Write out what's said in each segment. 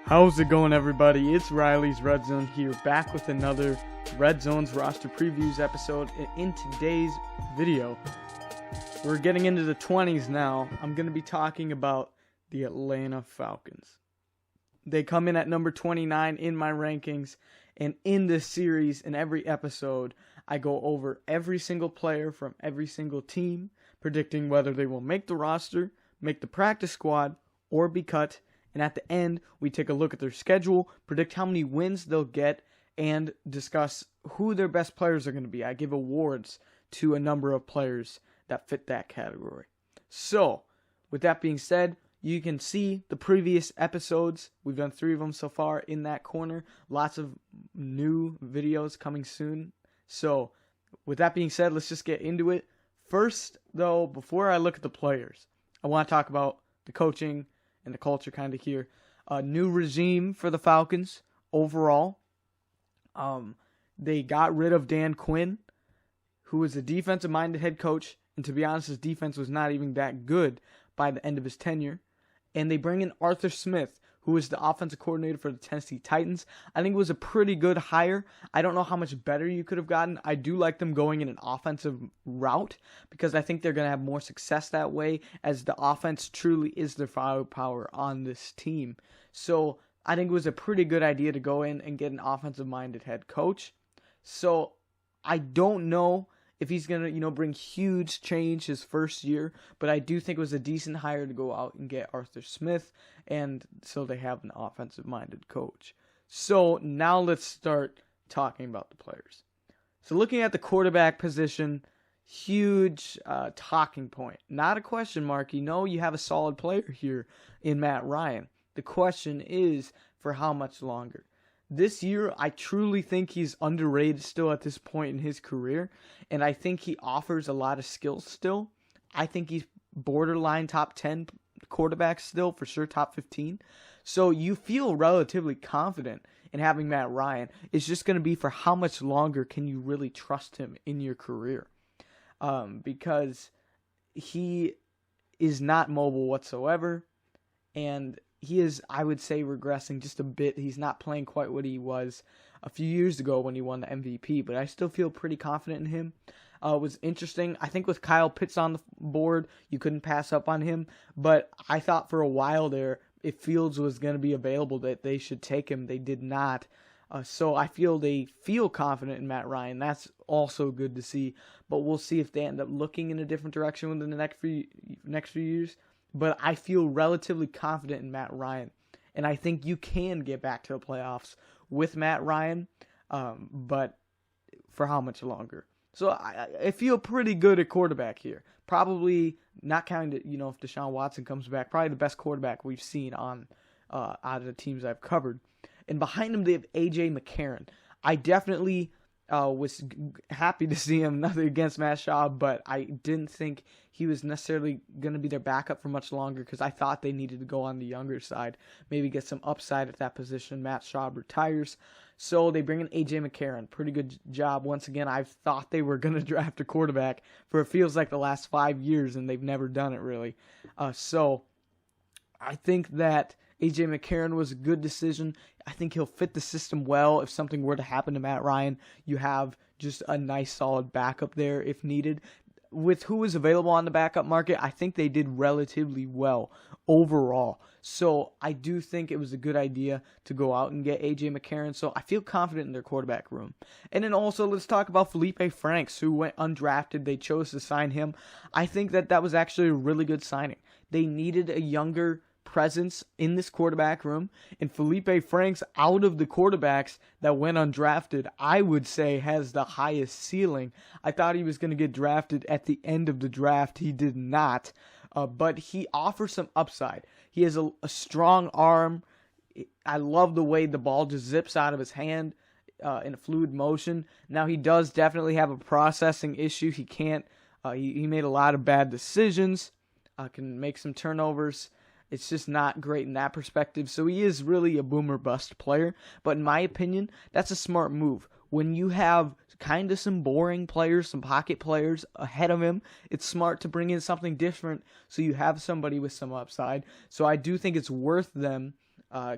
How's it going, everybody? It's Riley's Redzone here, back with another Redzone's roster previews episode. In today's video, we're getting into the 20s now. I'm going to be talking about the Atlanta Falcons. They come in at number 29 in my rankings, and in this series, in every episode, I go over every single player from every single team, predicting whether they will make the roster, make the practice squad, or be cut. And at the end, we take a look at their schedule, predict how many wins they'll get, and discuss who their best players are going to be. I give awards to a number of players that fit that category. So, with that being said, you can see the previous episodes. We've done 3 of them so far in that corner. Lots of new videos coming soon. So, with that being said, let's just get into it. First, though, before I look at the players, I want to talk about the coaching and the culture kind of here. A new regime for the Falcons overall. They got rid of Dan Quinn, who was a defensive-minded head coach, and to be honest, his defense was not even that good by the end of his tenure. And they bring in Arthur Smith, who was the offensive coordinator for the Tennessee Titans. I think it was a pretty good hire. I don't know how much better you could have gotten. I do like them going in an offensive route because I think they're going to have more success that way, as the offense truly is their firepower on this team. So I think it was a pretty good idea to go in and get an offensive-minded head coach. So I don't know if he's going to, bring huge change his first year, but I do think it was a decent hire to go out and get Arthur Smith, and so they have an offensive-minded coach. So now let's start talking about the players. So looking at the quarterback position, huge talking point. Not a question mark. You have a solid player here in Matt Ryan. The question is, for how much longer? This year, I truly think he's underrated still at this point in his career, and I think he offers a lot of skills still. I think he's borderline top 10 quarterback still, for sure top 15. So you feel relatively confident in having Matt Ryan. It's just going to be for how much longer can you really trust him in your career, because he is not mobile whatsoever, and he is, I would say, regressing just a bit. He's not playing quite what he was a few years ago when he won the MVP, but I still feel pretty confident in him. It was interesting. I think with Kyle Pitts on the board, you couldn't pass up on him, but I thought for a while there, if Fields was going to be available, that they should take him. They did not. So I feel they feel confident in Matt Ryan. That's also good to see, but we'll see if they end up looking in a different direction within the next few years. But I feel relatively confident in Matt Ryan. And I think you can get back to the playoffs with Matt Ryan, but for how much longer? So I feel pretty good at quarterback here. Probably not counting, if Deshaun Watson comes back, probably the best quarterback we've seen on out of the teams I've covered. And behind him, they have A.J. McCarron. I definitely was happy to see him, nothing against Matt Schaub, but I didn't think he was necessarily going to be their backup for much longer because I thought they needed to go on the younger side, maybe get some upside at that position. Matt Schaub retires, so they bring in A.J. McCarron. Pretty good job. Once again, I thought they were going to draft a quarterback for it feels like the last 5 years, and they've never done it really. So I think that A.J. McCarron was a good decision. I think he'll fit the system well. If something were to happen to Matt Ryan, you have just a nice solid backup there if needed. With who was available on the backup market, I think they did relatively well overall. So I do think it was a good idea to go out and get A.J. McCarron. So I feel confident in their quarterback room. And then also let's talk about Felipe Franks, who went undrafted. They chose to sign him. I think that was actually a really good signing. They needed a younger presence in this quarterback room, and Felipe Franks, out of the quarterbacks that went undrafted, I would say has the highest ceiling. I thought he was going to get drafted at the end of the draft. He did not, but he offers some upside. He has a strong arm. I love the way the ball just zips out of his hand in a fluid motion. Now, he does definitely have a processing issue. He can't, he made a lot of bad decisions, can make some turnovers. It's just not great in that perspective. So he is really a boomer bust player. But in my opinion, that's a smart move. When you have kind of some boring players, some pocket players ahead of him, it's smart to bring in something different so you have somebody with some upside. So I do think it's worth them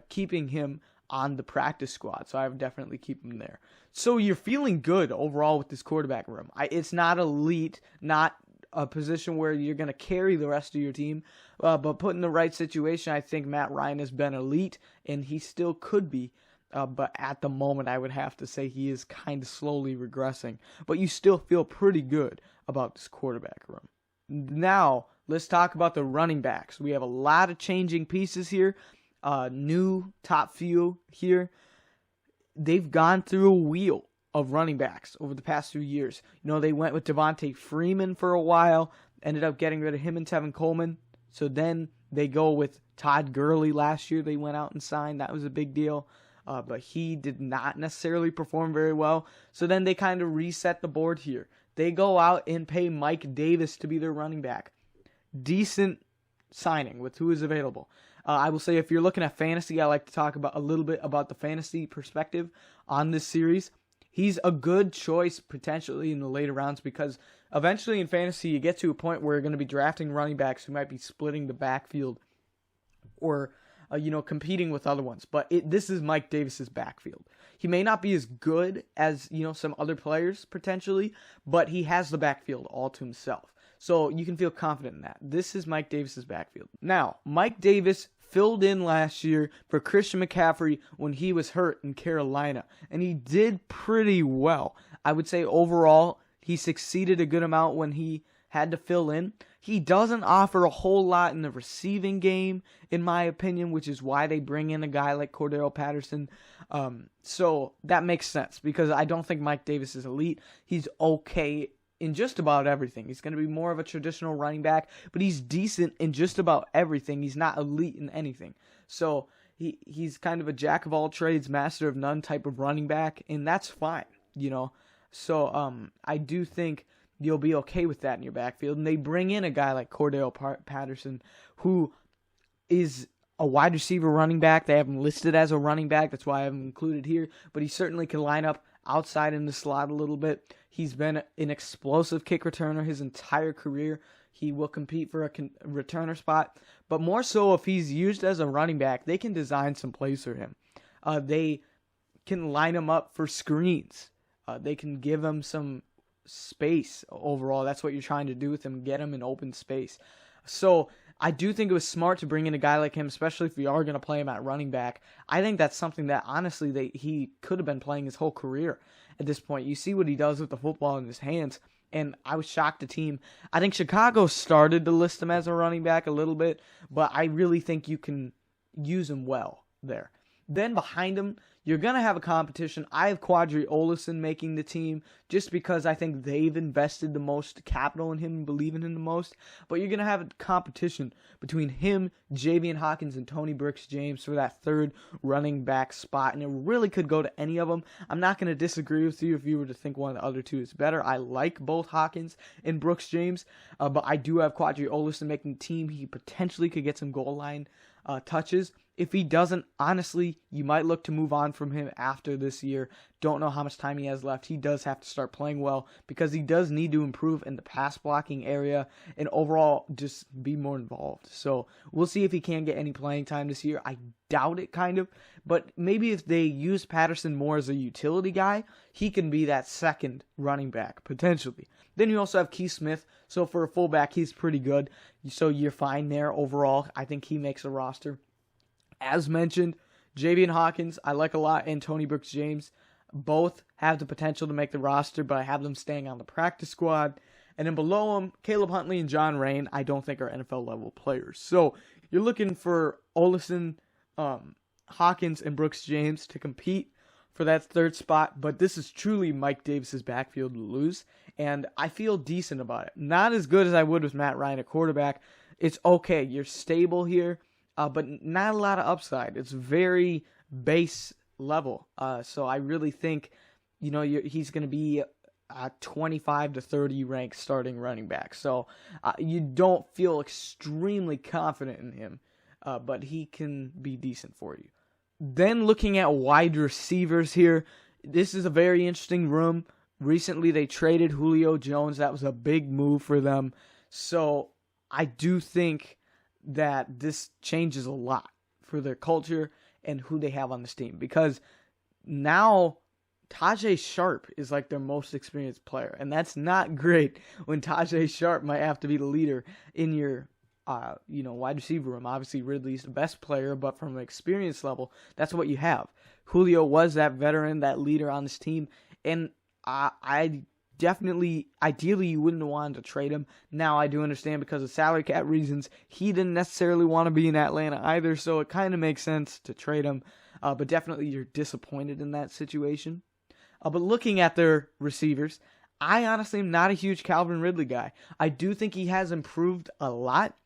keeping him on the practice squad. So I would definitely keep him there. So you're feeling good overall with this quarterback room. It's not elite, not a position where you're going to carry the rest of your team, but put in the right situation, I think Matt Ryan has been elite, and he still could be. But at the moment, I would have to say he is kind of slowly regressing. But you still feel pretty good about this quarterback room. Now, let's talk about the running backs. We have a lot of changing pieces here. New top few here. They've gone through a wheel of running backs over the past few years. They went with Devontae Freeman for a while, ended up getting rid of him and Tevin Coleman. So then they go with Todd Gurley last year. They went out and signed. That was a big deal. But he did not necessarily perform very well. So then they kind of reset the board here. They go out and pay Mike Davis to be their running back. Decent signing with who is available. I will say if you're looking at fantasy, I like to talk about a little bit about the fantasy perspective on this series. He's a good choice potentially in the later rounds because eventually in fantasy you get to a point where you're going to be drafting running backs who might be splitting the backfield or competing with other ones. But this is Mike Davis's backfield. He may not be as good as, some other players potentially, but he has the backfield all to himself. So you can feel confident in that. This is Mike Davis's backfield. Now, Mike Davis filled in last year for Christian McCaffrey when he was hurt in Carolina, and he did pretty well. I would say overall, he succeeded a good amount when he had to fill in. He doesn't offer a whole lot in the receiving game, in my opinion, which is why they bring in a guy like Cordero Patterson. So that makes sense because I don't think Mike Davis is elite. He's okay in just about everything. He's going to be more of a traditional running back, but he's decent in just about everything. He's not elite in anything. So he's kind of a jack of all trades, master of none type of running back, and that's fine, So I do think you'll be okay with that in your backfield. And they bring in a guy like Cordero Patterson, who is a wide receiver running back. They have him listed as a running back. That's why I have him included here. But he certainly can line up outside in the slot a little bit. He's been an explosive kick returner his entire career. He will compete for a returner spot. But more so, if he's used as a running back, they can design some plays for him. They can line him up for screens. They can give him some space overall. That's what you're trying to do with him, get him in open space. So I do think it was smart to bring in a guy like him, especially if we are going to play him at running back. I think that's something that, honestly, he could have been playing his whole career at this point. You see what he does with the football in his hands, and I was shocked the team. I think Chicago started to list him as a running back a little bit, but I really think you can use him well there. Then behind him, you're going to have a competition. I have Quadri Olison making the team just because I think they've invested the most capital in him and believe in him the most. But you're going to have a competition between him, Javian Hawkins, and Tony Brooks-James for that third running back spot. And it really could go to any of them. I'm not going to disagree with you if you were to think one of the other two is better. I like both Hawkins and Brooks-James. But I do have Quadri Olison making the team. He potentially could get some goal line touches. If he doesn't, honestly, you might look to move on from him after this year. Don't know how much time he has left. He does have to start playing well because he does need to improve in the pass blocking area and overall just be more involved. So we'll see if he can get any playing time this year. I doubt it, kind of. But maybe if they use Patterson more as a utility guy, he can be that second running back, potentially. Then you also have Keith Smith. So for a fullback, he's pretty good. So you're fine there overall. I think he makes a roster. As mentioned, Javian Hawkins, I like a lot, and Tony Brooks-James. Both have the potential to make the roster, but I have them staying on the practice squad. And then below them, Caleb Huntley and John Rain, I don't think are NFL-level players. So you're looking for Olison, Hawkins, and Brooks-James to compete for that third spot, but this is truly Mike Davis's backfield to lose, and I feel decent about it. Not as good as I would with Matt Ryan at quarterback. It's okay. You're stable here. But not a lot of upside. It's very base level. So I really think, he's going to be a 25 to 30 ranked starting running back. So you don't feel extremely confident in him, but he can be decent for you. Then looking at wide receivers here, this is a very interesting room. Recently they traded Julio Jones. That was a big move for them. So I do think that this changes a lot for their culture, and who they have on this team. Because now Tajay Sharp is like their most experienced player, and that's not great when Tajay Sharp might have to be the leader in your wide receiver room. Obviously, Ridley's the best player, but from an experience level, that's what you have. Julio was that veteran, that leader on this team, and I definitely, ideally, you wouldn't have wanted to trade him. Now, I do understand because of salary cap reasons, he didn't necessarily want to be in Atlanta either, so it kind of makes sense to trade him. But definitely, you're disappointed in that situation. But looking at their receivers, I honestly am not a huge Calvin Ridley guy. I do think he has improved a lot.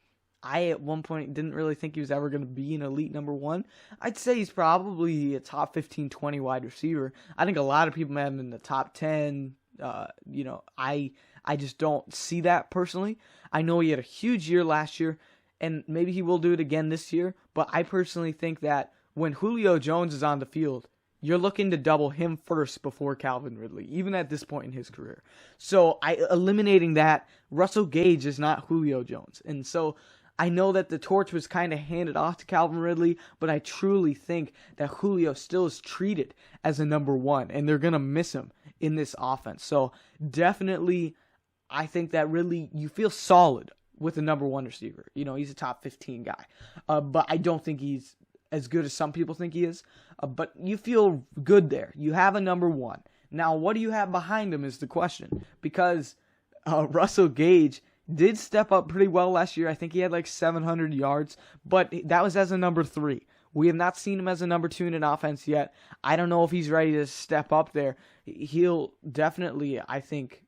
I, at one point, didn't really think he was ever going to be an elite number one. I'd say he's probably a top 15, 20 wide receiver. I think a lot of people have him in the top 10. I just don't see that personally. I know he had a huge year last year, and maybe he will do it again this year, but I personally think that when Julio Jones is on the field, you're looking to double him first before Calvin Ridley, even at this point in his career. So eliminating that, Russell Gage is not Julio Jones. And so I know that the torch was kind of handed off to Calvin Ridley, but I truly think that Julio still is treated as a number one, and they're going to miss him in this offense. So definitely, I think that Ridley, you feel solid with a number one receiver. He's a top 15 guy. But I don't think he's as good as some people think he is. But you feel good there. You have a number one. Now, what do you have behind him is the question. Because Russell Gage did step up pretty well last year. I think he had like 700 yards. But that was as a number 3. We have not seen him as a number 2 in an offense yet. I don't know if he's ready to step up there. He'll definitely, I think,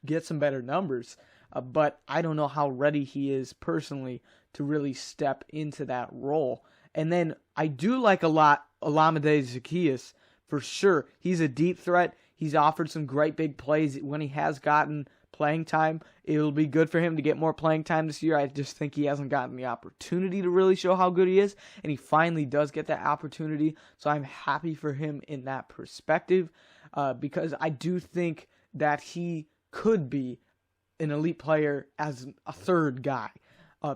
get some better numbers. But I don't know how ready he is personally to really step into that role. And then I do like a lot Olamide Zaccheaus for sure. He's a deep threat. He's offered some great big plays when he has gotten playing time. It'll be good for him to get more playing time this year. I just think he hasn't gotten the opportunity to really show how good he is, and he finally does get that opportunity. So I'm happy for him in that perspective because I do think that he could be an elite player as a third guy.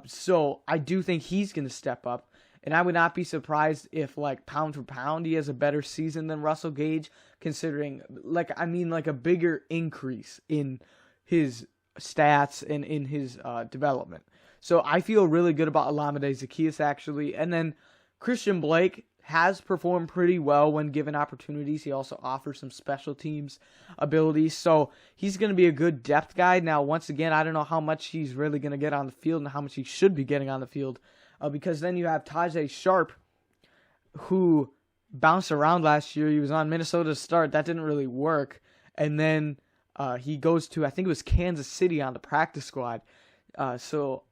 So I do think he's going to step up. And I would not be surprised if, like, pound for pound, he has a better season than Russell Gage, considering, like a bigger increase in his stats and in his development. So I feel really good about Olamide Zaccheaus, actually. And then Christian Blake has performed pretty well when given opportunities. He also offers some special teams abilities. So he's going to be a good depth guy. Now, once again, I don't know how much he's really going to get on the field and how much he should be getting on the field. Because then you have Tajay Sharp, who bounced around last year. He was on Minnesota to start. That didn't really work. And then he goes to, I think it was Kansas City on the practice squad. So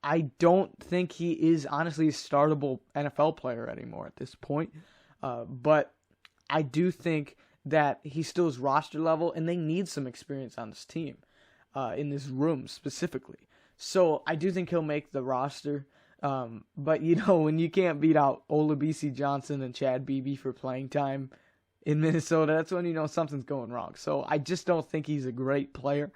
I don't think he is honestly a startable NFL player anymore at this point. But I do think that he still is roster level, and they need some experience on this team, in this room specifically. So I do think he'll make the roster. But when you can't beat out Olabisi Johnson and Chad Beebe for playing time in Minnesota, that's when something's going wrong. So I just don't think he's a great player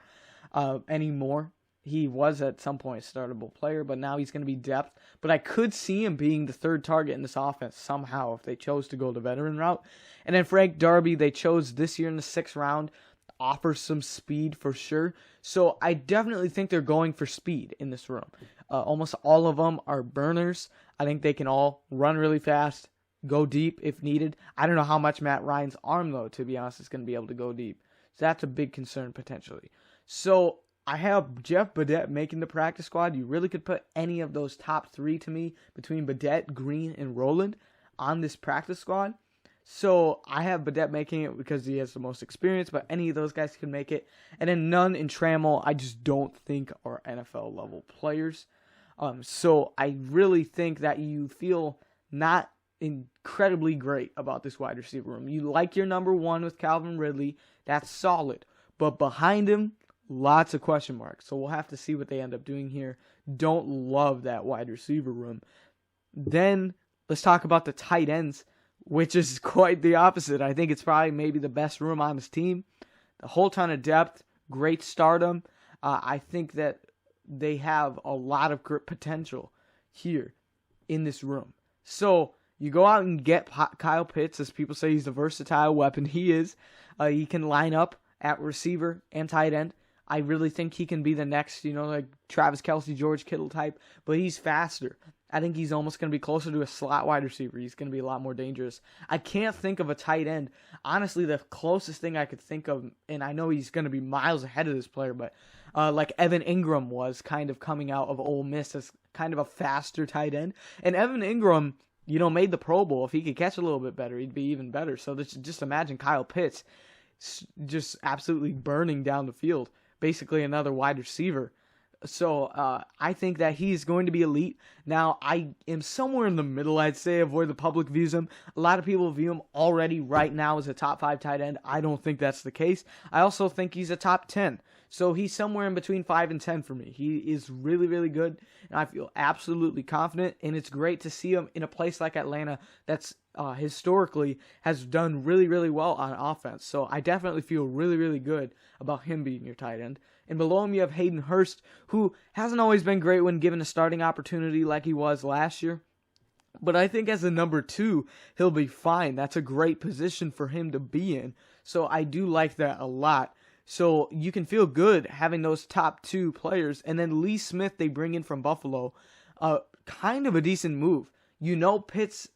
anymore. He was at some point a startable player, but now he's going to be depth. But I could see him being the third target in this offense somehow if they chose to go the veteran route. And then Frank Darby, they chose this year in the 6th round. Offers some speed for sure. So I definitely think they're going for speed in this room. Almost all of them are burners. I think they can all run really fast, go deep if needed. I don't know how much Matt Ryan's arm, though, to be honest, is going to be able to go deep. So that's a big concern potentially. So I have Jeff Badet making the practice squad. You really could put any of those top 3 to me between Badet, Green, and Rowland on this practice squad. So I have Badet making it because he has the most experience, but any of those guys can make it. And then Nunn and Trammell, I just don't think are NFL level players. So I really think that you feel not incredibly great about this wide receiver room. You like your number 1 with Calvin Ridley. That's solid. But behind him, lots of question marks. So we'll have to see what they end up doing here. Don't love that wide receiver room. Then let's talk about the tight ends, which is quite the opposite. I think it's probably maybe the best room on this team. A whole ton of depth, great stardom. I think that they have a lot of potential here in this room. So You go out and get Kyle Pitts, as people say he's a versatile weapon. He is. He can line up at receiver and tight end. I really think he can be the next, like Travis Kelce, George Kittle type, but he's faster. I think he's almost going to be closer to a slot wide receiver. He's going to be a lot more dangerous. I can't think of a tight end. Honestly, the closest thing I could think of, and I know he's going to be miles ahead of this player, but like Evan Ingram was kind of coming out of Ole Miss as kind of a faster tight end. And Evan Ingram, made the Pro Bowl. If he could catch a little bit better, he'd be even better. So just imagine Kyle Pitts just absolutely burning down the field. Basically another wide receiver. So I think that he's going to be elite. Now, I am somewhere in the middle, I'd say, of where the public views him. A lot of people view him already right now as a top 5 tight end. I don't think that's the case. I also think he's a top 10. So he's somewhere in between 5 and 10 for me. He is really, really good, and I feel absolutely confident, and it's great to see him in a place like Atlanta that's historically has done really, really well on offense. So I definitely feel really, really good about him being your tight end. And below him you have Hayden Hurst, who hasn't always been great when given a starting opportunity like he was last year. But I think as a number 2, he'll be fine. That's a great position for him to be in. So I do like that a lot. So you can feel good having those top 2 players. And then Lee Smith they bring in from Buffalo. Kind of a decent move. Pitts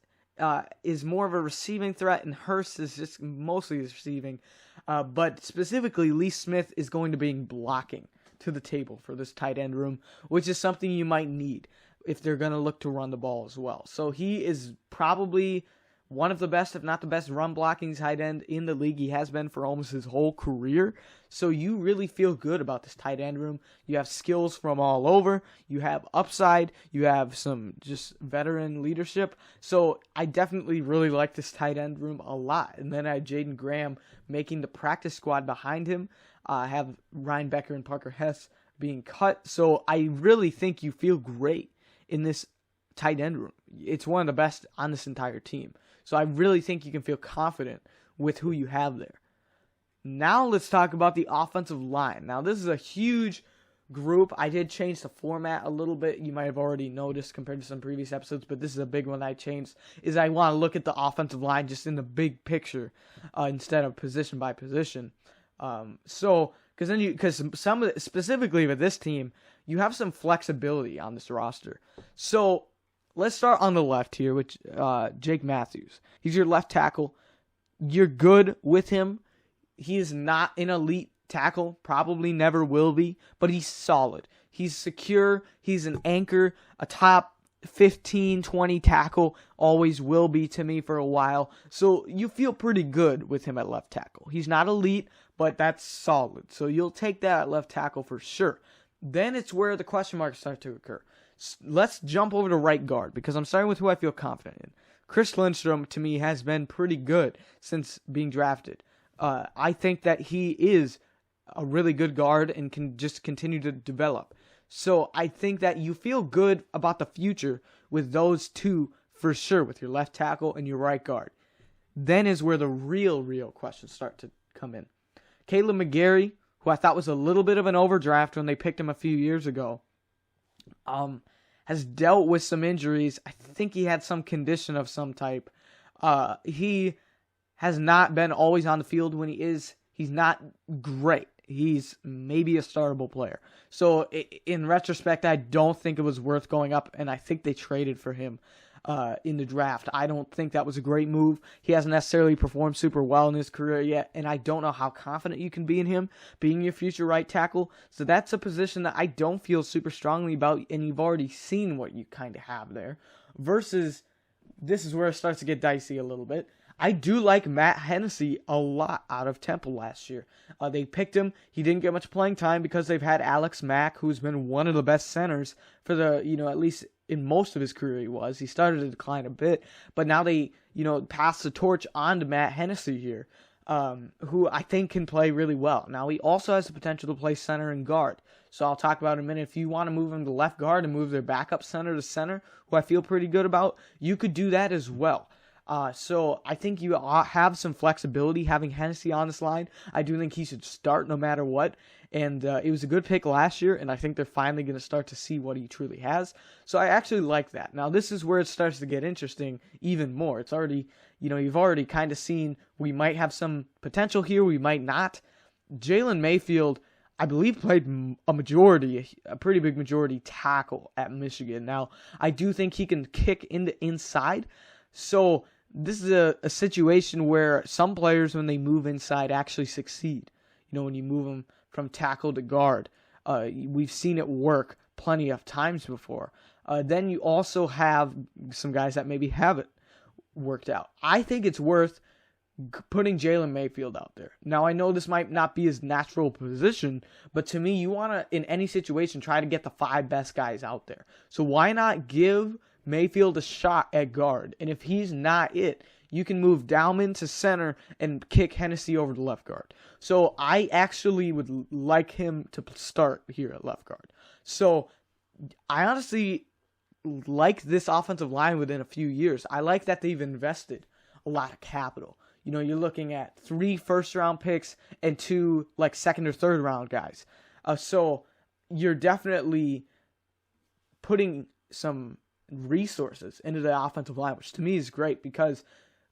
is more of a receiving threat, and Hurst is just mostly receiving. But specifically, Lee Smith is going to bring blocking to the table for this tight end room, which is something you might need if they're going to look to run the ball as well. So he is probably one of the best, if not the best, run blocking tight end in the league. He has been for almost his whole career. So you really feel good about this tight end room. You have skills from all over. You have upside. You have some just veteran leadership. So I definitely really like this tight end room a lot. And then I had Jaden Graham making the practice squad behind him. I have Ryan Becker and Parker Hess being cut. So I really think you feel great in this tight end room. It's one of the best on this entire team. So I really think you can feel confident with who you have there. Now let's talk about the offensive line. Now this is a huge group. I did change the format a little bit. You might have already noticed compared to some previous episodes, but this is a big one I changed, is I want to look at the offensive line just in the big picture instead of position by position. Because specifically with this team, you have some flexibility on this roster. So let's start on the left here with Jake Matthews. He's your left tackle. You're good with him. He is not an elite tackle, probably never will be, but he's solid. He's secure. He's an anchor, a top 15, 20 tackle, always will be to me for a while. So you feel pretty good with him at left tackle. He's not elite, but that's solid. So you'll take that at left tackle for sure. Then it's where the question marks start to occur. Let's jump over to right guard, because I'm starting with who I feel confident in. Chris Lindstrom, to me, has been pretty good since being drafted. I think that he is a really good guard and can just continue to develop. So I think that you feel good about the future with those two for sure, with your left tackle and your right guard. Then is where the real questions start to come in. Caleb McGarry, who I thought was a little bit of an overdraft when they picked him a few years ago, has dealt with some injuries. I think he had some condition of some type. He has not been always on the field when he is. He's not great. He's maybe a startable player. So in retrospect, I don't think it was worth going up, and I think they traded for him in the draft. I don't think that was a great move. He hasn't necessarily performed super well in his career yet, and I don't know how confident you can be in him being your future right tackle. So that's a position that I don't feel super strongly about, and you've already seen what you kind of have there. Versus, this is where it starts to get dicey a little bit. I do like Matt Hennessy a lot out of Temple last year. They picked him. He didn't get much playing time because they've had Alex Mack, who's been one of the best centers for the, at least in most of his career he was. He started to decline a bit, but now they, pass the torch on to Matt Hennessy here, who I think can play really well. Now, he also has the potential to play center and guard. So I'll talk about in a minute. If you want to move him to left guard and move their backup center to center, who I feel pretty good about, you could do that as well. So I think you have some flexibility having Hennessy on this line. I do think he should start no matter what. And it was a good pick last year, and I think they're finally going to start to see what he truly has. So I actually like that. Now, this is where it starts to get interesting even more. It's already, you've already kind of seen we might have some potential here, we might not. Jalen Mayfield, I believe, played a pretty big majority tackle at Michigan. Now, I do think he can kick in the inside. So this is a situation where some players, when they move inside, actually succeed. When you move them from tackle to guard, we've seen it work plenty of times before. Then you also have some guys that maybe haven't worked out. I think it's worth putting Jalen Mayfield out there. Now, I know this might not be his natural position, but to me, you want to, in any situation, try to get the 5 best guys out there. So why not give Mayfield a shot at guard? And if he's not it, you can move Dowman to center and kick Hennessy over to left guard. So I actually would like him to start here at left guard. So I honestly like this offensive line within a few years. I like that they've invested a lot of capital. You're looking at 3 first-round picks and 2 second or third round guys. So you're definitely putting some resources into the offensive line, which to me is great because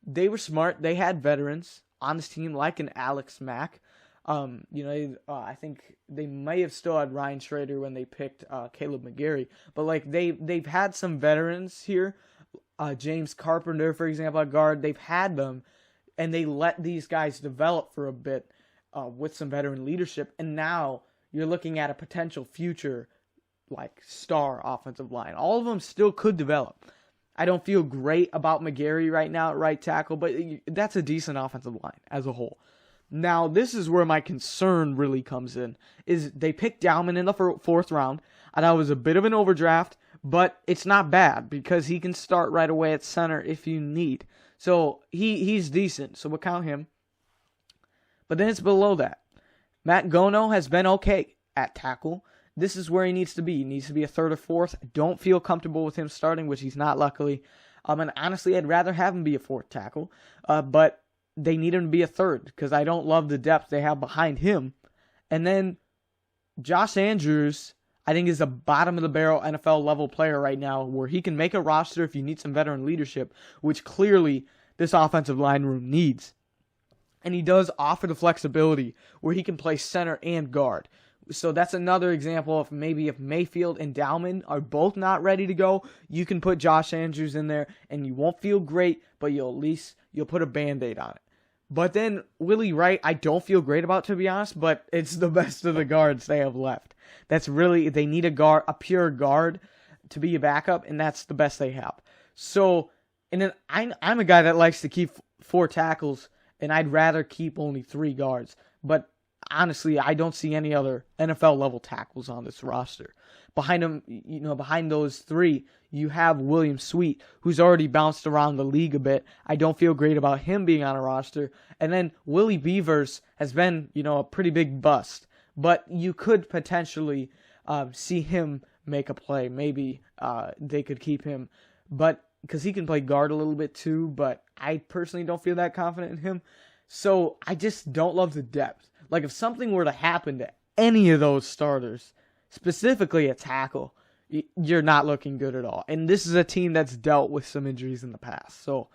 they were smart. They had veterans on this team like an Alex Mack. I think they may have still had Ryan Schrader when they picked Caleb McGarry, but they've had some veterans here. James Carpenter, for example, at guard. They've had them, and they let these guys develop for a bit with some veteran leadership. And now you're looking at a potential future star offensive line. All of them still could develop. I don't feel great about McGarry right now at right tackle, but that's a decent offensive line as a whole. Now, this is where my concern really comes in, is they picked Dowman in the 4th round. I know it was a bit of an overdraft, but it's not bad because he can start right away at center if you need. So he's decent, so we'll count him. But then it's below that. Matt Gono has been okay at tackle. This is where he needs to be. He needs to be a 3rd or 4th. Don't feel comfortable with him starting, which he's not, luckily. And honestly, I'd rather have him be a 4th tackle. But they need him to be a 3rd because I don't love the depth they have behind him. And then Josh Andrews, I think, is a bottom-of-the-barrel NFL-level player right now where he can make a roster if you need some veteran leadership, which clearly this offensive line room needs. And he does offer the flexibility where he can play center and guard. So that's another example of maybe if Mayfield and Dowman are both not ready to go, you can put Josh Andrews in there and you won't feel great, but you'll put a Band-Aid on it. But then Willie Wright, I don't feel great about, to be honest, but it's the best of the guards they have left. That's really, they need a pure guard to be a backup, and that's the best they have. So, and then I'm a guy that likes to keep 4 tackles, and I'd rather keep only 3 guards. But honestly, I don't see any other NFL-level tackles on this roster. Behind him, behind those 3, you have William Sweet, who's already bounced around the league a bit. I don't feel great about him being on a roster. And then Willie Beavers has been, a pretty big bust. But you could potentially see him make a play. Maybe they could keep him, but because he can play guard a little bit too. But I personally don't feel that confident in him. So I just don't love the depth. If something were to happen to any of those starters, specifically a tackle, you're not looking good at all. And this is a team that's dealt with some injuries in the past. So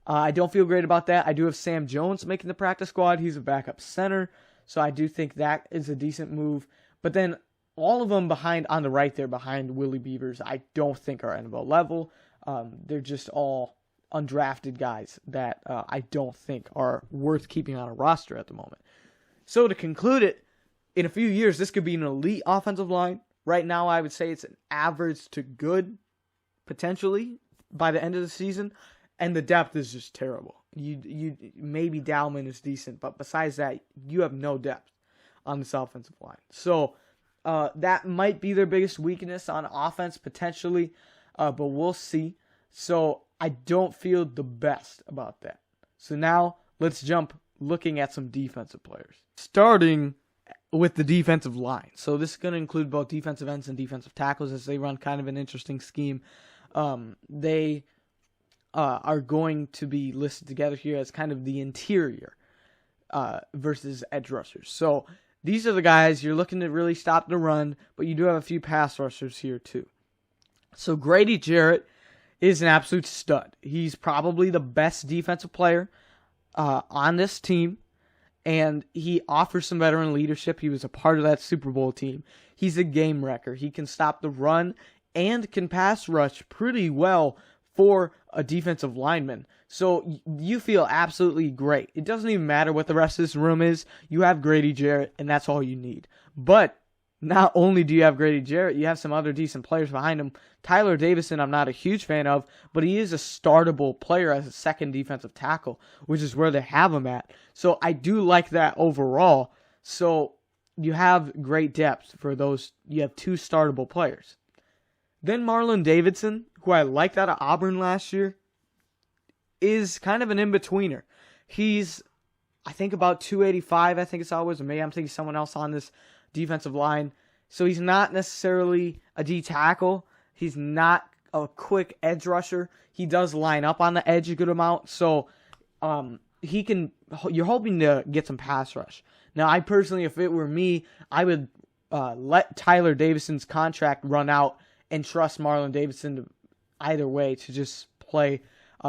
I don't feel great about that. I do have Sam Jones making the practice squad. He's a backup center. So I do think that is a decent move. But then all of them on the right there behind Willie Beavers, I don't think are NFL level. They're just all undrafted guys that I don't think are worth keeping on a roster at the moment. So to conclude it, in a few years, this could be an elite offensive line. Right now, I would say it's an average to good, potentially, by the end of the season. And the depth is just terrible. You maybe Dowman is decent, but besides that, you have no depth on this offensive line. So that might be their biggest weakness on offense, potentially, but we'll see. So I don't feel the best about that. So now let's jump looking at some defensive players. Starting with the defensive line. So this is going to include both defensive ends and defensive tackles as they run kind of an interesting scheme. They are going to be listed together here as kind of the interior versus edge rushers. So these are the guys you're looking to really stop the run, but you do have a few pass rushers here too. So Grady Jarrett is an absolute stud. He's probably the best defensive player on this team, and he offers some veteran leadership. He was a part of that Super Bowl team. He's a game wrecker. He can stop the run and can pass rush pretty well for a defensive lineman. So you feel absolutely great. It doesn't even matter what the rest of this room is. You have Grady Jarrett, and that's all you need. But not only do you have Grady Jarrett, you have some other decent players behind him. Tyler Davison, I'm not a huge fan of, but he is a startable player as a second defensive tackle, which is where they have him at. So I do like that overall. So you have great depth for those. You have two startable players. Then Marlon Davidson, who I liked out of Auburn last year, is kind of an in-betweener. He's, I think, about 285, I think it's always, or maybe I'm thinking someone else on this defensive line. So he's not necessarily a D tackle. He's not a quick edge rusher. He does line up on the edge a good amount. So he can. You're hoping to get some pass rush. Now, I personally, if it were me, I would let Tyler Davison's contract run out and trust Marlon Davidson to either way to just play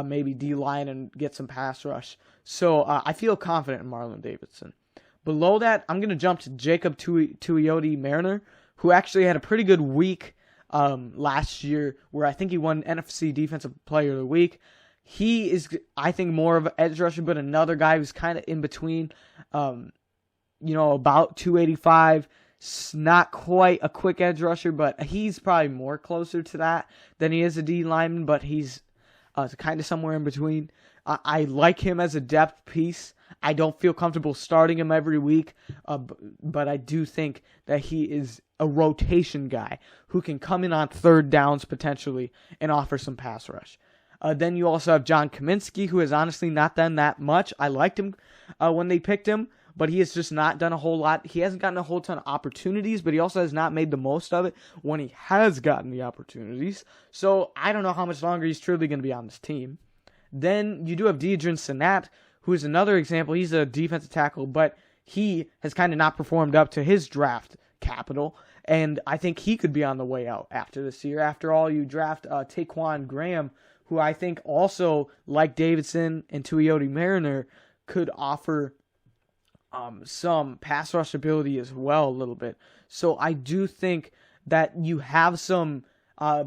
maybe D-line and get some pass rush. So I feel confident in Marlon Davidson. Below that, I'm going to jump to Jacob Tuioti Mariner, who actually had a pretty good week last year, where I think he won NFC Defensive Player of the Week. He is, I think, more of an edge rusher, but another guy who's kind of in between, about 285. Not quite a quick edge rusher, but he's probably more closer to that than he is a D lineman, but he's kind of somewhere in between. I like him as a depth piece. I don't feel comfortable starting him every week, but I do think that he is a rotation guy who can come in on third downs potentially and offer some pass rush. Then you also have John Kaminsky, who has honestly not done that much. I liked him when they picked him, but he has just not done a whole lot. He hasn't gotten a whole ton of opportunities, but he also has not made the most of it when he has gotten the opportunities. So I don't know how much longer he's truly going to be on this team. Then you do have Deidrin Senat, who is another example. He's a defensive tackle, but he has kind of not performed up to his draft capital, and I think he could be on the way out after this year. After all, you draft Taquan Graham, who I think also, like Davidson and Tuioti Mariner, could offer some pass rush ability as well a little bit. So I do think that you have some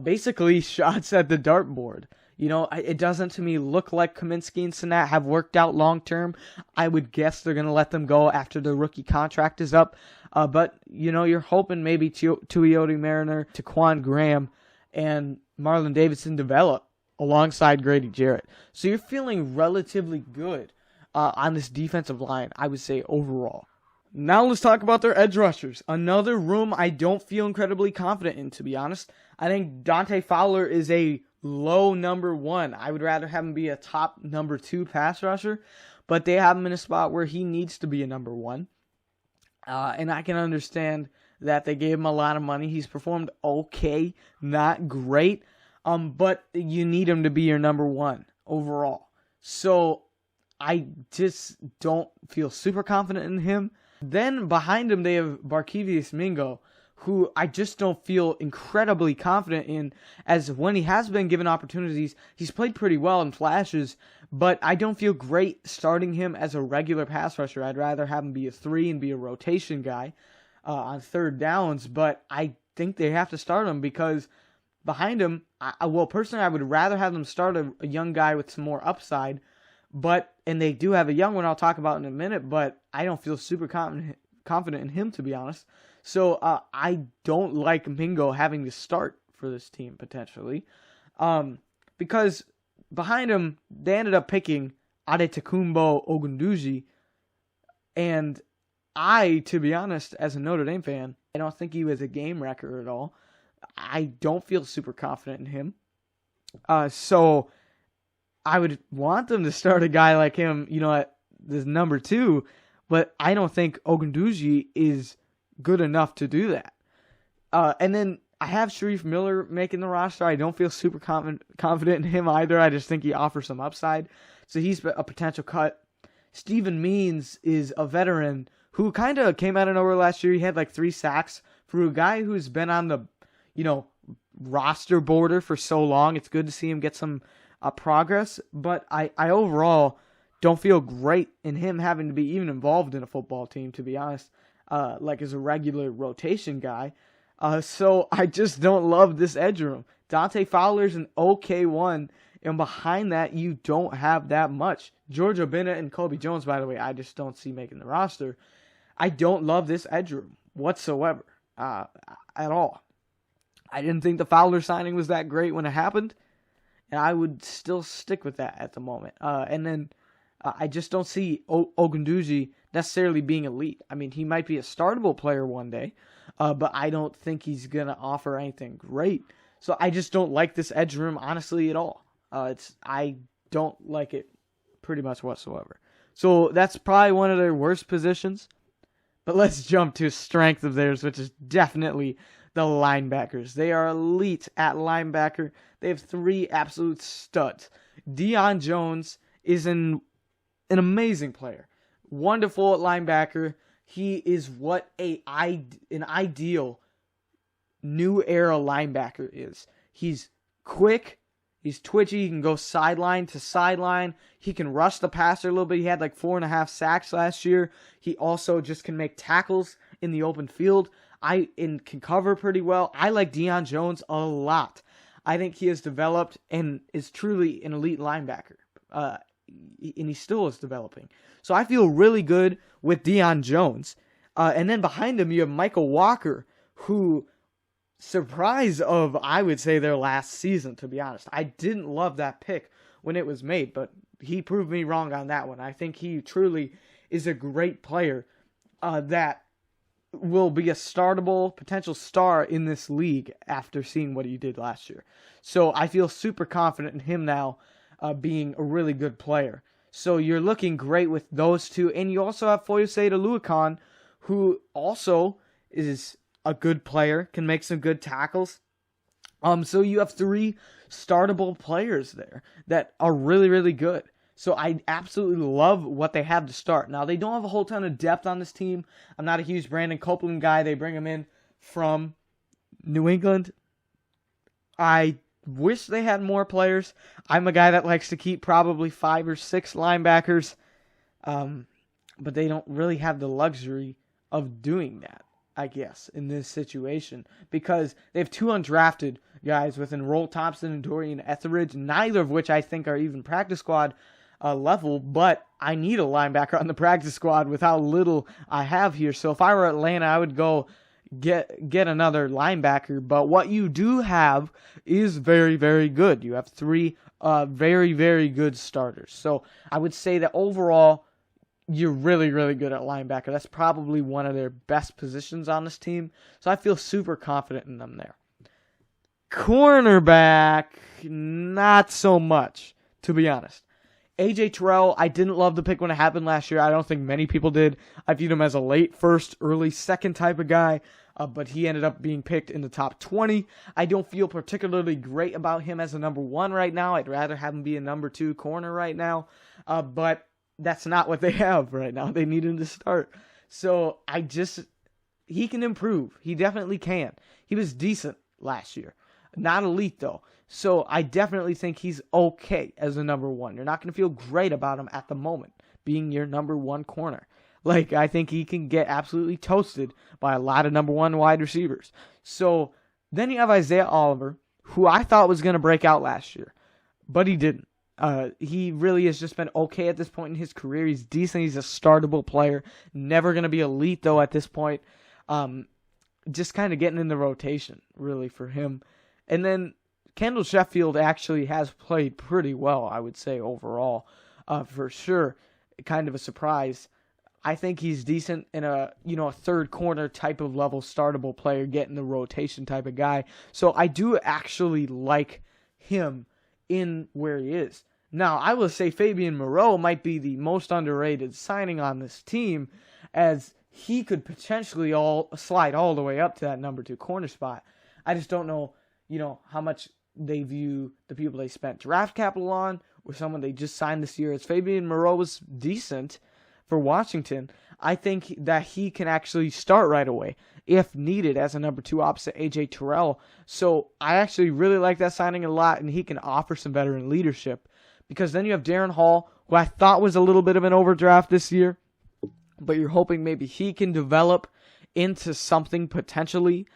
basically shots at the dartboard. It doesn't to me look like Kaminsky and Senat have worked out long term. I would guess they're going to let them go after the rookie contract is up. But you're hoping maybe Tuioti Mariner, Taquan Graham, and Marlon Davidson develop alongside Grady Jarrett. So you're feeling relatively good on this defensive line, I would say, overall. Now let's talk about their edge rushers. Another room I don't feel incredibly confident in, to be honest. I think Dante Fowler is a low number one. I would rather have him be a top number two pass rusher, but they have him in a spot where he needs to be a number one. And I can understand that they gave him a lot of money. He's performed okay, not great, but you need him to be your number one overall. So I just don't feel super confident in him. Then behind him, they have Barkevious Mingo, who I just don't feel incredibly confident in, as when he has been given opportunities, he's played pretty well in flashes, but I don't feel great starting him as a regular pass rusher. I'd rather have him be a 3 and be a rotation guy on third downs, but I think they have to start him because behind him, personally, I would rather have them start a young guy with some more upside, and they do have a young one I'll talk about in a minute, but I don't feel super confident in him, to be honest. So I don't like Mingo having to start for this team, potentially. Because behind him, they ended up picking Adetokunbo Ogunduji. And I, to be honest, as a Notre Dame fan, I don't think he was a game wrecker at all. I don't feel super confident in him. So I would want them to start a guy like him, at this number 2. But I don't think Ogunduji is good enough to do that. And then I have Sharif Miller making the roster. I don't feel super confident in him either. I just think he offers some upside. So he's a potential cut. Steven Means is a veteran who kind of came out of nowhere last year. He had like 3 sacks. For a guy who's been on the, roster border for so long, it's good to see him get some progress. But I overall don't feel great in him having to be even involved in a football team, to be honest, like as a regular rotation guy. So I just don't love this edge room. Dante Fowler's an okay one, and behind that, you don't have that much. George Obinna and Kobe Jones, by the way, I just don't see making the roster. I don't love this edge room whatsoever, at all. I didn't think the Fowler signing was that great when it happened, and I would still stick with that at the moment. And then I just don't see Ogunduji necessarily being elite. I mean, he might be a startable player one day, but I don't think he's going to offer anything great. So I just don't like this edge room, honestly, at all. I don't like it pretty much whatsoever. So that's probably one of their worst positions. But let's jump to a strength of theirs, which is definitely the linebackers. They are elite at linebacker. They have 3 absolute studs. Deion Jones is an amazing player. Wonderful at linebacker. He is what an ideal new era linebacker is. He's quick. He's twitchy. He can go sideline to sideline. He can rush the passer a little bit. He had like 4.5 sacks last year. He also just can make tackles in the open field. Can cover pretty well. I like Deion Jones a lot. I think he has developed and is truly an elite linebacker. And he still is developing. So I feel really good with Deion Jones. And then behind him, you have Michael Walker, who, surprise of, I would say, their last season, to be honest. I didn't love that pick when it was made, but he proved me wrong on that one. I think he truly is a great player that will be a startable potential star in this league after seeing what he did last year. So I feel super confident in him now being a really good player. So you're looking great with those two. And you also have Foyesade Oluokun, who also is a good player, can make some good tackles. So you have 3 startable players there that are really, really good. So I absolutely love what they have to start. Now, they don't have a whole ton of depth on this team. I'm not a huge Brandon Copeland guy. They bring him in from New England. I wish they had more players. I'm a guy that likes to keep probably 5 or 6 linebackers. But they don't really have the luxury of doing that, I guess, in this situation. Because they have 2 undrafted guys with Enroll Thompson and Dorian Etheridge, neither of which I think are even practice squad level, but I need a linebacker on the practice squad with how little I have here. So if I were Atlanta, I would go get another linebacker. But what you do have is very, very good. You have 3 very, very good starters. So I would say that overall, you're really, really good at linebacker. That's probably one of their best positions on this team. So I feel super confident in them there. Cornerback, not so much, to be honest. AJ Terrell, I didn't love the pick when it happened last year. I don't think many people did. I viewed him as a late first, early second type of guy, but he ended up being picked in the top 20. I don't feel particularly great about him as a number 1 right now. I'd rather have him be a number 2 corner right now, but that's not what they have right now. They need him to start. So he can improve. He definitely can. He was decent last year. Not elite, though. So I definitely think he's okay as a number 1. You're not going to feel great about him at the moment, being your number 1 corner. Like, I think he can get absolutely toasted by a lot of number 1 wide receivers. So then you have Isaiah Oliver, who I thought was going to break out last year, but he didn't. He really has just been okay at this point in his career. He's decent. He's a startable player. Never going to be elite, though, at this point. Just kind of getting in the rotation, really, for him. And then Kendall Sheffield actually has played pretty well, I would say, overall, for sure. Kind of a surprise. I think he's decent in a third corner type of level startable player, getting the rotation type of guy. So I do actually like him in where he is. Now, I will say Fabian Moreau might be the most underrated signing on this team, as he could potentially slide all the way up to that number 2 corner spot. I just don't know, how much they view the people they spent draft capital on or someone they just signed this year. As Fabian Moreau was decent for Washington, I think that he can actually start right away if needed as a number 2 opposite A.J. Terrell. So I actually really like that signing a lot, and he can offer some veteran leadership. Because then you have Darren Hall, who I thought was a little bit of an overdraft this year, but you're hoping maybe he can develop into something potentially.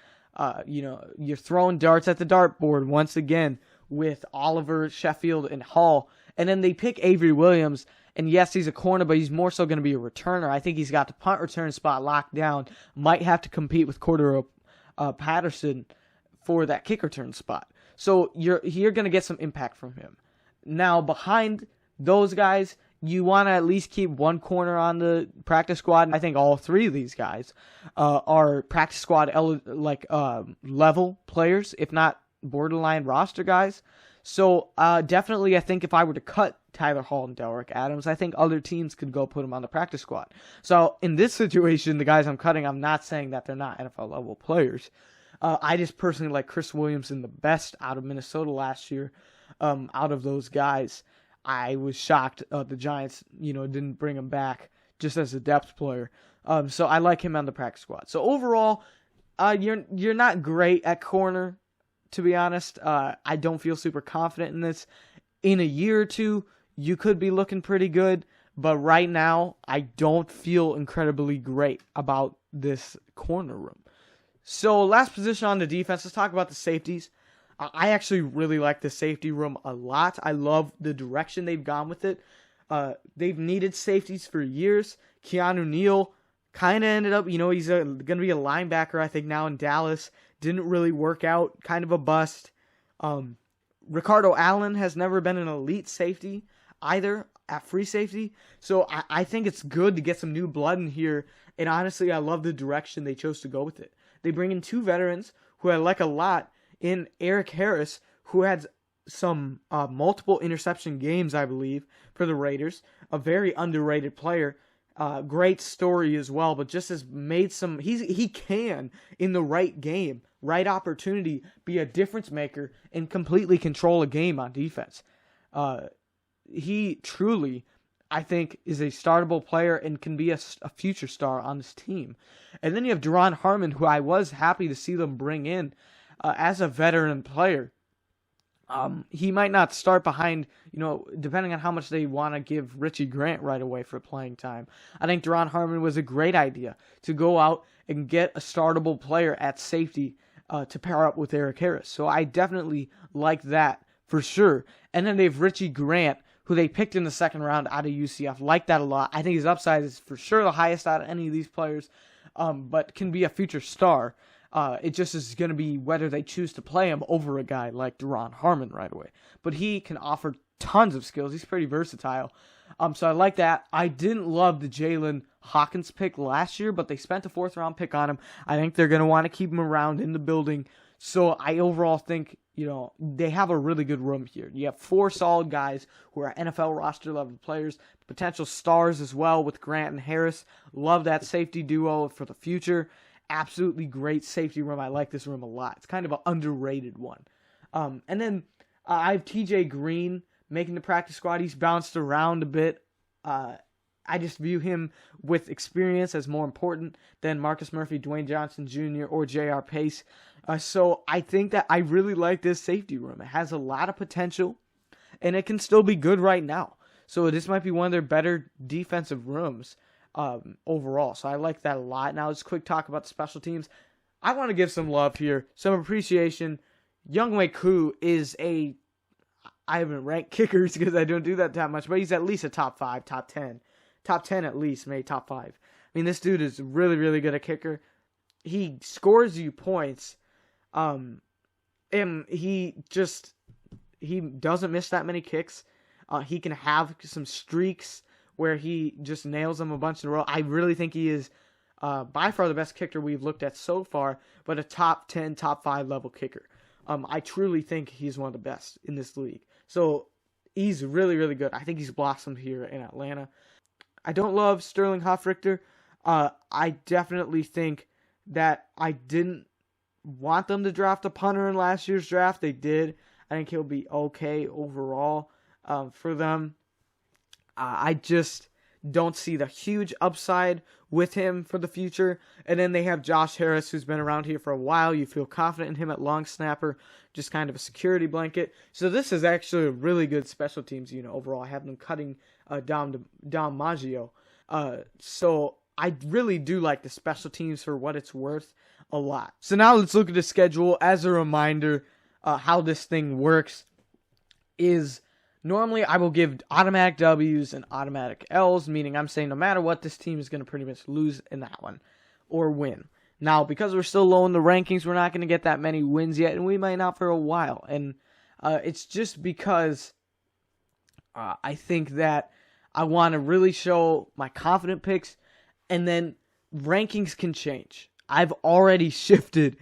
You're throwing darts at the dartboard once again with Oliver, Sheffield, and Hall. And then they pick Avery Williams. And yes, he's a corner, but he's more so going to be a returner. I think he's got the punt return spot locked down. Might have to compete with Cordero Patterson for that kick return spot. So you're going to get some impact from him. Now, behind those guys, you want to at least keep one corner on the practice squad. I think all 3 of these guys are practice squad level players, if not borderline roster guys. So definitely, I think if I were to cut Tyler Hall and Delrick Adams, I think other teams could go put them on the practice squad. So in this situation, the guys I'm cutting, I'm not saying that they're not NFL level players. I just personally like Chris Williamson the best out of Minnesota last year. Out of those guys, I was shocked the Giants, didn't bring him back just as a depth player. So I like him on the practice squad. So overall, you're not great at corner, to be honest. I don't feel super confident in this. In a year or two, you could be looking pretty good, but right now, I don't feel incredibly great about this corner room. So last position on the defense, let's talk about the safeties. I actually really like the safety room a lot. I love the direction they've gone with it. They've needed safeties for years. Keanu Neal kind of ended up, he's going to be a linebacker, I think, now in Dallas. Didn't really work out. Kind of a bust. Ricardo Allen has never been an elite safety either at free safety. So I think it's good to get some new blood in here. And honestly, I love the direction they chose to go with it. They bring in 2 veterans who I like a lot, in Eric Harris, who had some multiple interception games, I believe, for the Raiders. A very underrated player. Great story as well, but just has made some... He can, in the right game, right opportunity, be a difference maker and completely control a game on defense. He truly, I think, is a startable player and can be a future star on this team. And then you have Duron Harmon, who I was happy to see them bring in as a veteran player. He might not start behind, depending on how much they want to give Richie Grant right away for playing time. I think Duron Harmon was a great idea to go out and get a startable player at safety to pair up with Eric Harris. So I definitely like that for sure. And then they have Richie Grant, who they picked in the 2nd round out of UCF. Like that a lot. I think his upside is for sure the highest out of any of these players, but can be a future star. It just is going to be whether they choose to play him over a guy like Duron Harmon right away. But he can offer tons of skills. He's pretty versatile. So I like that. I didn't love the Jalen Hawkins pick last year, but they spent a 4th round pick on him. I think they're going to want to keep him around in the building. So I overall think, they have a really good room here. You have 4 solid guys who are NFL roster level players, potential stars as well with Grant and Harris. Love that safety duo for the future. Absolutely great safety room. I like this room a lot. It's kind of an underrated one. And then I have TJ Green making the practice squad. He's bounced around a bit. I just view him with experience as more important than Marcus Murphy, Dwayne Johnson Jr., or J.R. Pace. So I think that I really like this safety room. It has a lot of potential, and it can still be good right now. So this might be one of their better defensive rooms overall. So I like that a lot. Now let's quick talk about the special teams. I want to give some love here, some appreciation. Younghoe Koo is I haven't ranked kickers because I don't do that much, but he's at least a top 5, top 10. Top 10 at least, maybe top 5. I mean, this dude is really, really good at kicker. He scores you points. And he doesn't miss that many kicks. He can have some streaks where he just nails them a bunch in a row. I really think he is by far the best kicker we've looked at so far, but a top 10, top 5 level kicker. I truly think he's one of the best in this league. So he's really, really good. I think he's blossomed here in Atlanta. I don't love Sterling Hoffrichter. I definitely think that I didn't want them to draft a punter in last year's draft. They did. I think he'll be okay overall for them. I just don't see the huge upside with him for the future. And then they have Josh Harris, who's been around here for a while. You feel confident in him at long snapper, just kind of a security blanket. So this is actually a really good special teams unit overall. I have them cutting Dom Maggio. So I really do like the special teams for what it's worth a lot. So now let's look at the schedule. As a reminder, how this thing works is normally I will give automatic W's and automatic L's, meaning I'm saying no matter what, this team is going to pretty much lose in that one or win. Now, because we're still low in the rankings, we're not going to get that many wins yet, and we might not for a while. And it's just because I think that I want to really show my confident picks, and then rankings can change. I've already shifted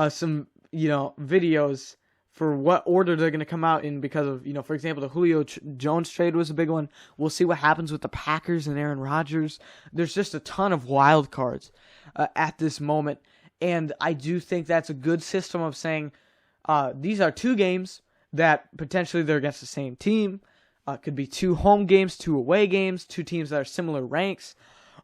some, videos for what order they're going to come out in because of, for example, the Julio Jones trade was a big one. We'll see what happens with the Packers and Aaron Rodgers. There's just a ton of wild cards at this moment, and I do think that's a good system of saying these are two games that potentially they're against the same team. Could be 2 home games, 2 away games, 2 teams that are similar ranks.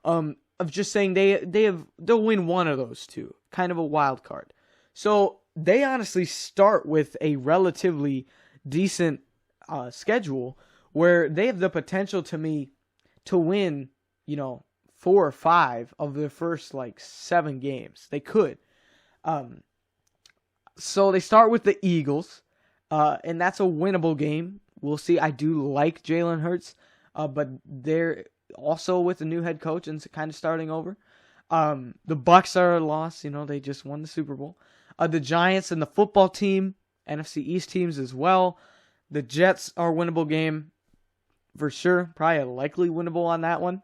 Of just saying they'll win one of those two, kind of a wild card. So they honestly start with a relatively decent schedule where they have the potential to win, 4 or 5 of their first 7 games. They could. So they start with the Eagles, and that's a winnable game. We'll see. I do like Jalen Hurts, but they're also with a new head coach and kind of starting over. The Bucks are a loss. They just won the Super Bowl. The Giants and the football team, NFC East teams as well. The Jets are a winnable game for sure. Probably a likely winnable on that one.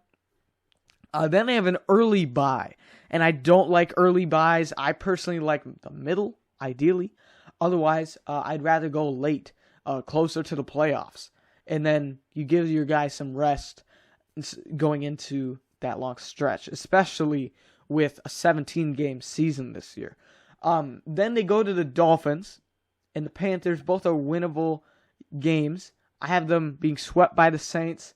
Then they have an early bye. And I don't like early byes. I personally like the middle, ideally. Otherwise, I'd rather go late, closer to the playoffs. And then you give your guys some rest going into that long stretch, especially with a 17-game season this year. Then they go to the Dolphins and the Panthers. Both are winnable games. I have them being swept by the Saints.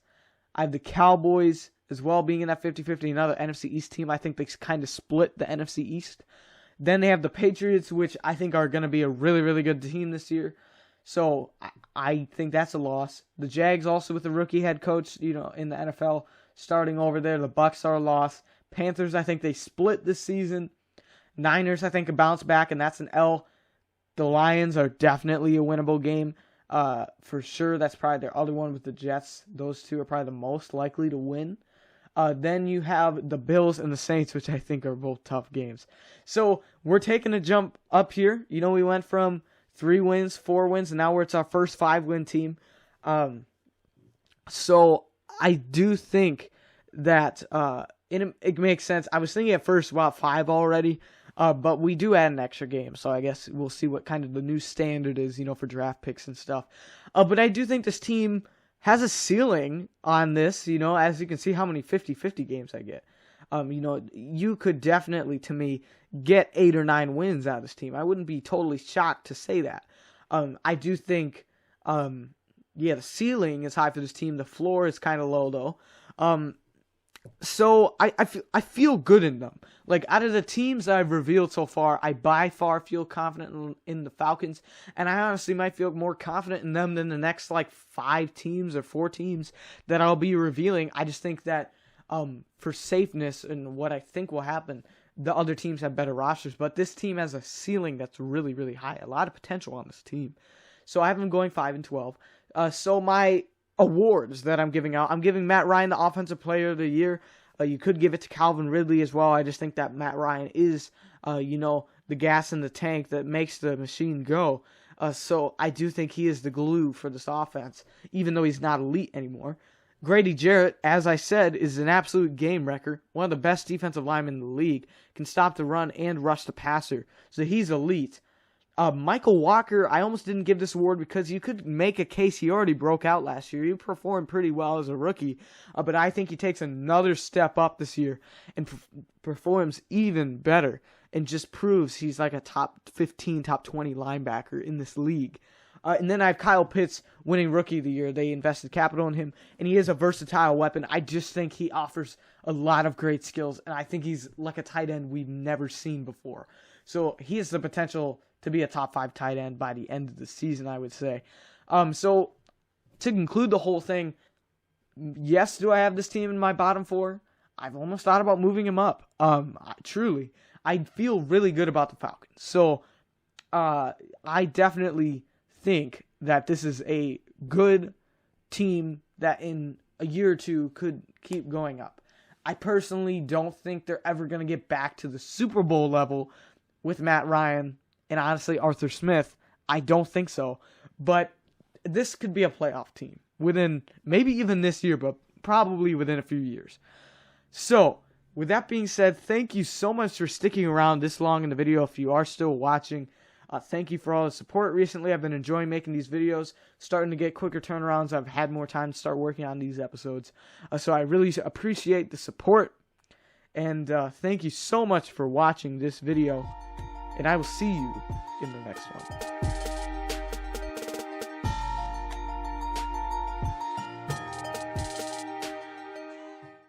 I have the Cowboys as well being in that 50-50, another NFC East team. I think they kind of split the NFC East. Then they have the Patriots, which I think are going to be a really, really good team this year. So I think that's a loss. The Jags also with the rookie head coach, in the NFL starting over there. The Bucks are a loss. Panthers, I think they split this season. Niners, I think, a bounce back, and that's an L. The Lions are definitely a winnable game for sure. That's probably their other one with the Jets. Those two are probably the most likely to win. Then you have the Bills and the Saints, which I think are both tough games. So we're taking a jump up here. We went from 3 wins, 4 wins, and now it's our first 5-win team. So I do think that it makes sense. I was thinking at first about 5 already, but we do add an extra game. So I guess we'll see what kind of the new standard is, for draft picks and stuff. But I do think this team has a ceiling on this, as you can see how many 50-50 games I get. You could definitely, to me, get 8 or 9 wins out of this team. I wouldn't be totally shocked to say that. I do think, the ceiling is high for this team. The floor is kind of low, though. So I feel good in them. Out of the teams that I've revealed so far, I by far feel confident in the Falcons, and I honestly might feel more confident in them than the next 5 teams or 4 teams that I'll be revealing. I just think that for safeness and what I think will happen, the other teams have better rosters, but this team has a ceiling that's really, really high. A lot of potential on this team. So I have them going 5-12. So my awards that I'm giving out, I'm giving Matt Ryan the Offensive Player of the Year. You could give it to Calvin Ridley as well. I just think that Matt Ryan is, the gas in the tank that makes the machine go. So I do think he is the glue for this offense, even though he's not elite anymore. Grady Jarrett, as I said, is an absolute game wrecker. One of the best defensive linemen in the league. Can stop the run and rush the passer. So he's elite. Michael Walker, I almost didn't give this award because you could make a case he already broke out last year. He performed pretty well as a rookie, but I think he takes another step up this year and performs even better and just proves he's like a top 15, top 20 linebacker in this league. And then I have Kyle Pitts winning Rookie of the Year. They invested capital in him, and he is a versatile weapon. I just think he offers a lot of great skills, and I think he's like a tight end we've never seen before. So he has the potential to be a top 5 tight end by the end of the season, I would say. So to conclude the whole thing, yes, do I have this team in my bottom 4? I've almost thought about moving him up. Truly, I feel really good about the Falcons. So I definitely think that this is a good team that in a year or two could keep going up. I personally don't think they're ever going to get back to the Super Bowl level with Matt Ryan and honestly Arthur Smith. I don't think so. But this could be a playoff team within maybe even this year, but probably within a few years. So with that being said, thank you so much for sticking around this long in the video. If you are still watching, thank you for all the support recently. I've been enjoying making these videos, starting to get quicker turnarounds. I've had more time to start working on these episodes. So I really appreciate the support. And thank you so much for watching this video. And I will see you in the next one.